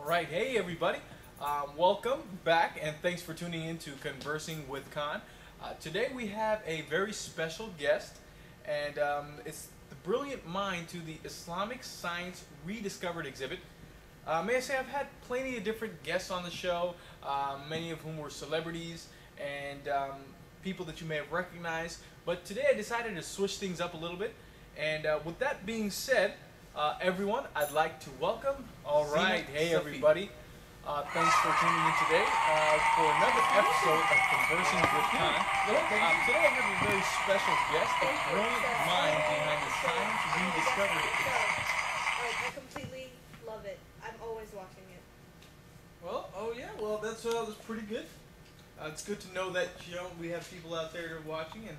right, hey everybody, welcome back and thanks for tuning in to Conversing with Khan. Today we have a very special guest, and it's the brilliant mind to the Islamic Science Rediscovered exhibit. May I say I've had plenty of different guests on the show, many of whom were celebrities and people that you may have recognized, but today I decided to switch things up a little bit, and with that being said, everyone, I'd like to welcome. All right, hey everybody. Thanks for tuning in today for another episode of Conversing with Khan. Today I have a very special guest, the brilliant mind behind the Science Rediscovered. I completely love it. I'm always watching it. Well, that's pretty good. It's good to know that we have people out there that are watching, and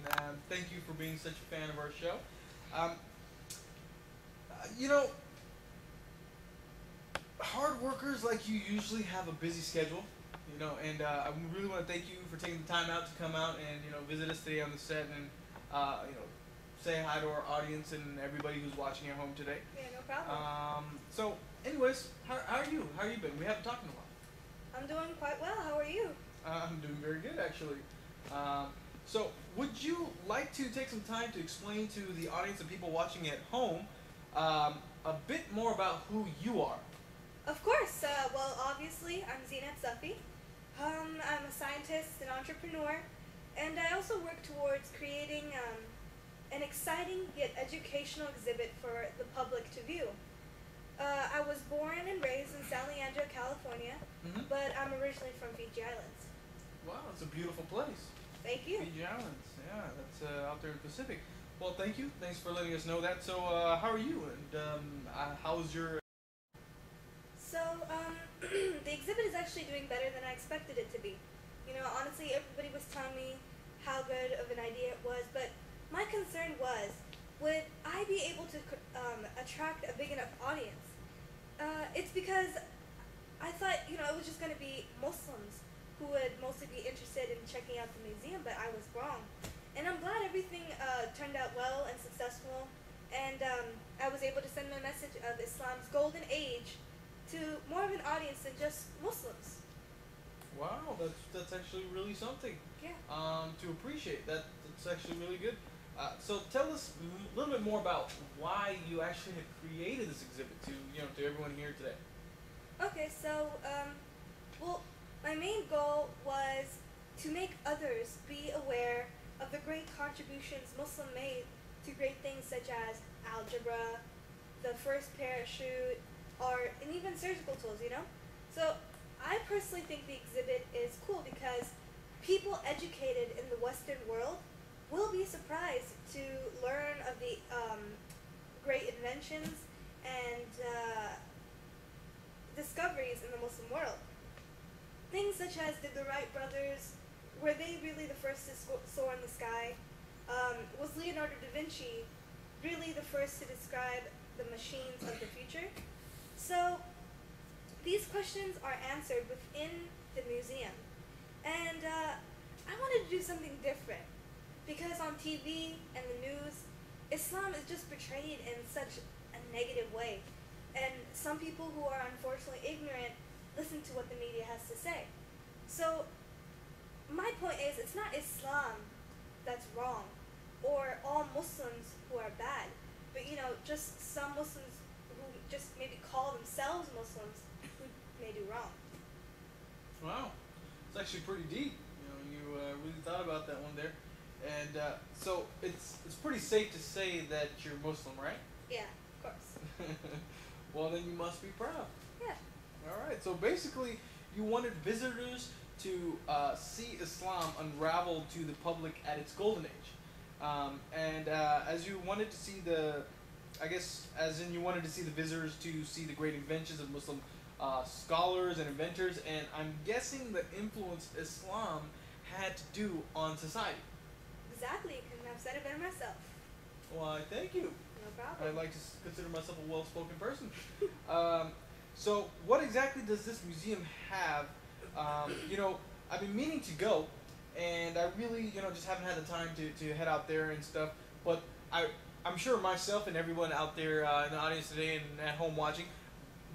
thank you for being such a fan of our show. Hard workers like you usually have a busy schedule, and I really want to thank you for taking the time out to come out and visit us today on the set and say hi to our audience and everybody who's watching at home today. Yeah, no problem. So, anyways, how are you? How are you been? We haven't talked in a while. I'm doing quite well. How are you? I'm doing very good, actually. So, would you like to take some time to explain to the audience and people watching at home a bit more about who you are? Of course. Well, obviously, I'm Zeenat. I'm a scientist, an entrepreneur, and I also work towards creating an exciting yet educational exhibit for the public to view. I was born and raised in San Leandro, California, but I'm originally from Fiji Islands. Wow, it's a beautiful place. Thank you. Fiji Islands, yeah, that's out there in the Pacific. Well, thank you. Thanks for letting us know that. So, how are you? And how's your... So, the exhibit is actually doing better than I expected it to be. Honestly, everybody was telling me how good of an idea it was, but my concern was, would I be able to attract a big enough audience? It's because I thought, it was just going to be Muslims who would mostly be interested in checking out the museum, but I was wrong. And I'm glad everything turned out well and successful, and I was able to send my message of Islam's golden age to more of an audience than just Muslims. Wow, that's actually really something. Yeah. To appreciate that. That's actually really good. So tell us a little bit more about why you actually have created this exhibit to everyone here today. Okay, so well, my main goal was to make others be aware of the great contributions Muslim made to great things such as algebra, the first parachute, art, and even surgical tools, So I personally think the exhibit is cool because people educated in the Western world will be surprised to learn of the great inventions and discoveries in the Muslim world. Things such as, did the Wright brothers, were they really the first to soar in the sky? Was Leonardo da Vinci really the first to describe the machines of the future? So, these questions are answered within the museum. And I wanted to do something different, because on TV and the news, Islam is just portrayed in such a negative way. And some people who are unfortunately ignorant listen to what the media has to say. So, my point is, it's not Islam that's wrong, or all Muslims who are bad, but just some Muslims who just maybe call themselves Muslims who may do wrong. Wow, it's actually pretty deep. You really thought about that one there, and so it's pretty safe to say that you're Muslim, right? Yeah, of course. Well, then you must be proud. Yeah. All right. So basically, you wanted visitors to see Islam unravel to the public at its golden age, and as you wanted to see you wanted to see the visitors to see the great inventions of Muslim scholars and inventors, and I'm guessing the influence Islam had to do on society. Exactly. Couldn't have said it better myself. Why, thank you. No problem. I like to consider myself a well-spoken person. So what exactly does this museum have? I've been meaning to go, and I really, just haven't had the time to head out there and stuff. But I'm sure myself and everyone out there in the audience today and at home watching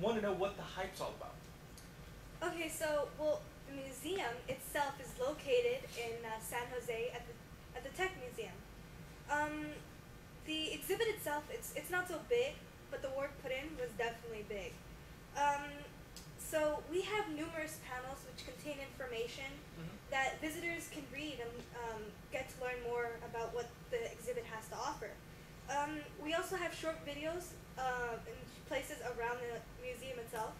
want to know what the hype's all about. Okay, so well, the museum itself is located in San Jose at the Tech Museum. Um, the exhibit itself, it's not so big, but the work put in was definitely big. Um, so we have numerous panels which contain information Hmm. that visitors can read and get to learn more about what the exhibit has to offer. We also have short videos in places around the museum itself,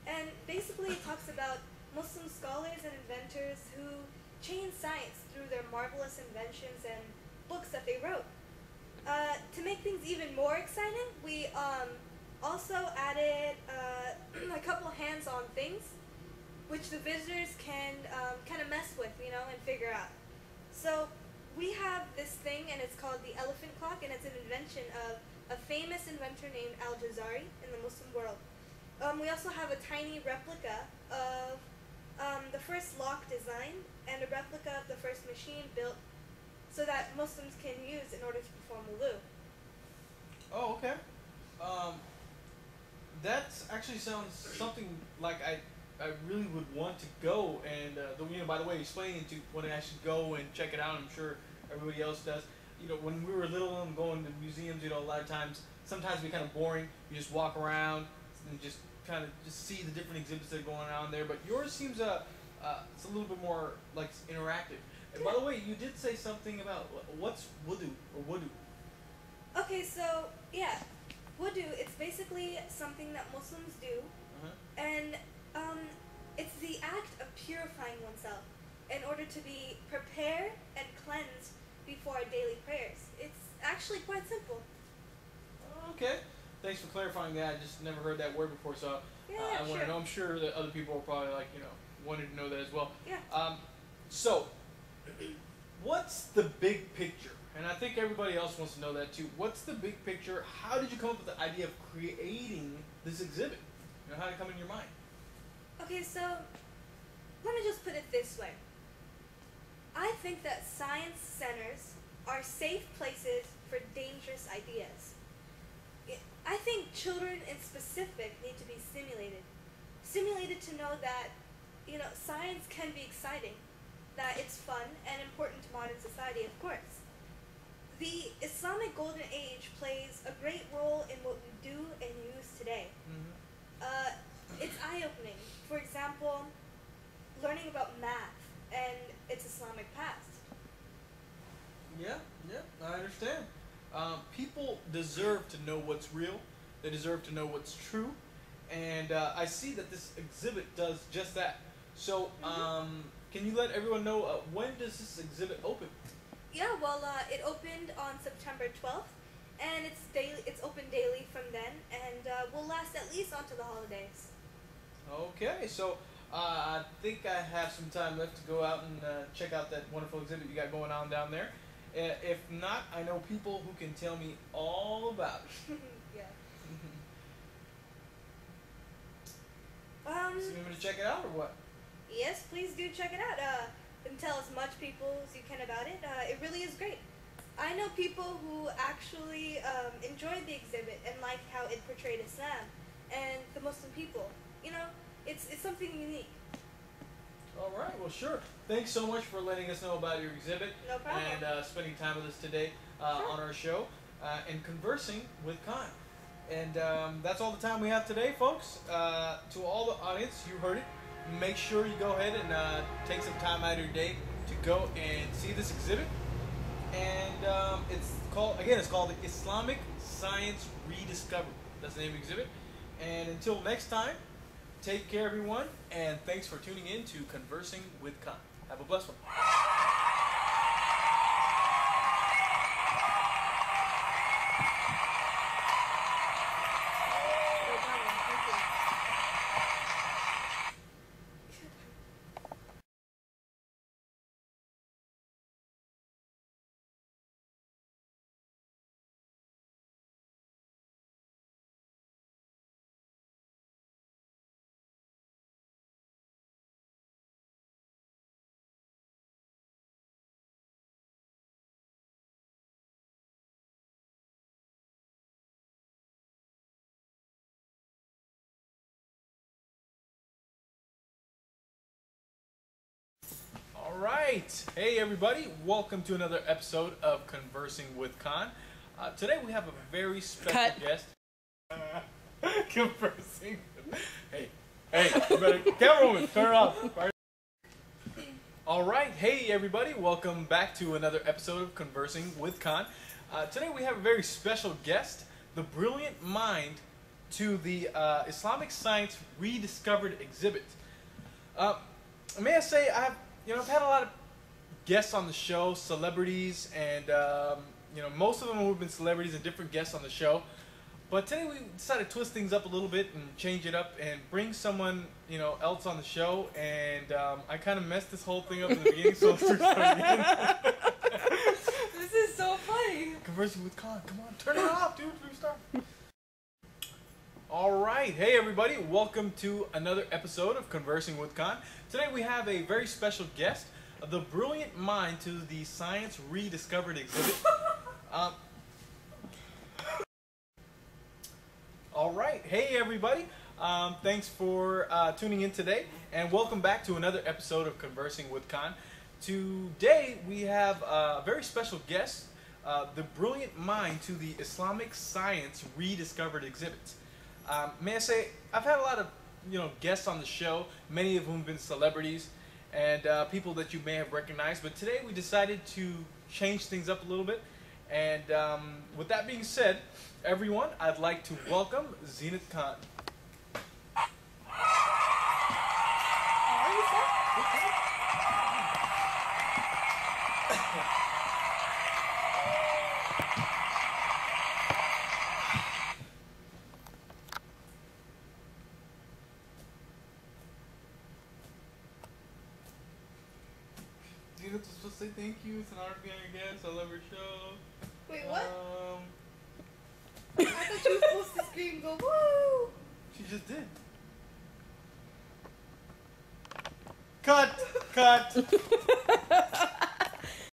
and basically it talks about Muslim scholars and inventors who changed science through their marvelous inventions and books that they wrote. To make things even more exciting, we also added a couple hands-on things which the visitors can kind of mess with, and figure out. So we have this thing, and it's called the elephant clock, and it's an invention of a famous inventor named Al-Jazari in the Muslim world. We also have a tiny replica of the first lock design and a replica of the first machine built so that Muslims can use in order to perform wudu. Oh, okay. Um, that actually sounds something like I really would want to go. And by the way, explaining to when I should go and check it out. I'm sure everybody else does. When we were little and going to museums, a lot of times, sometimes it'd be kind of boring. You just walk around and just kind of just see the different exhibits that are going on there. But yours seems it's a little bit more like interactive. And by the way, you did say something about what's wudu or wudu. Okay, so yeah, wudu, it's basically something that Muslims do, Uh-huh. and um, it's the act of purifying oneself in order to be prepared and cleansed before our daily prayers. It's actually quite simple. Okay. Thanks for clarifying that. I just never heard that word before, so Yeah, I want sure. to know. I'm sure that other people are probably like, wanted to know that as well. Yeah. So, what's the big picture? And I think everybody else wants to know that too. What's the big picture? How did you come up with the idea of creating this exhibit? How did it come in your mind? Okay, so let me just put it this way. I think that science centers are safe places for dangerous ideas. I think children in specific need to be stimulated. Stimulated to know that, science can be exciting, that it's fun and important to modern society, of course. The Islamic Golden Age plays a great role in what we do and use today. Mm-hmm. It's eye-opening. For example, learning about math and its Islamic past. Yeah, yeah, I understand. People deserve to know what's real. They deserve to know what's true, and I see that this exhibit does just that. So, can you let everyone know when does this exhibit open? Yeah, well, it opened on September 12th, and it's open daily from then, and will last at least onto the holidays. Okay, so I think I have some time left to go out and check out that wonderful exhibit you got going on down there. If not, I know people who can tell me all about it. Yeah. So you want me to check it out or what? Yes, please do check it out. And tell as much people as you can about it. It really is great. I know people who actually enjoyed the exhibit and liked how it portrayed Islam and the Muslim people. It's something unique. All right, well, sure. Thanks so much for letting us know about your exhibit No problem. and spending time with us today Sure. on our show and conversing with Khan. And that's all the time we have today, folks. To all the audience, you heard it. Make sure you go ahead and take some time out of your day to go and see this exhibit. And it's called the Islamic Science Rediscovered. That's the name of the exhibit. And until next time, take care, everyone, and thanks for tuning in to Conversing with Khan. Have a blessed one. right. Hey, everybody. Welcome to another episode of Conversing with Khan. Today we have a very special guest. Conversing. Hey, you better. Camera woman, turn it off. All right. Hey, everybody. Welcome back to another episode of Conversing with Khan. Today we have a very special guest, the brilliant mind to the Islamic Science Rediscovered exhibit. May I say, I've had a lot of guests on the show, celebrities, and most of them have been celebrities and different guests on the show. But today we decided to twist things up a little bit and change it up and bring someone else on the show. And I kind of messed this whole thing up in the beginning, so let's start again. This is so funny. Conversing with Khan, come on, turn it off, dude. Restart. All right, hey everybody, welcome to another episode of Conversing with Khan. Today we have a very special guest, the brilliant mind to the Science Rediscovered exhibit. All right, hey everybody, thanks for tuning in today, and welcome back to another episode of Conversing with Khan. Today we have a very special guest, the brilliant mind to the Islamic Science Rediscovered exhibit. May I say, I've had a lot of guests on the show, many of whom have been celebrities and people that you may have recognized, but today we decided to change things up a little bit. And with that being said, everyone, I'd like to welcome Zeenat Khan. Zeenat was supposed to say thank you. It's an honor to be on your guest. I love your show. Wait, what? I thought you were supposed to scream, go woo! She just did. Cut!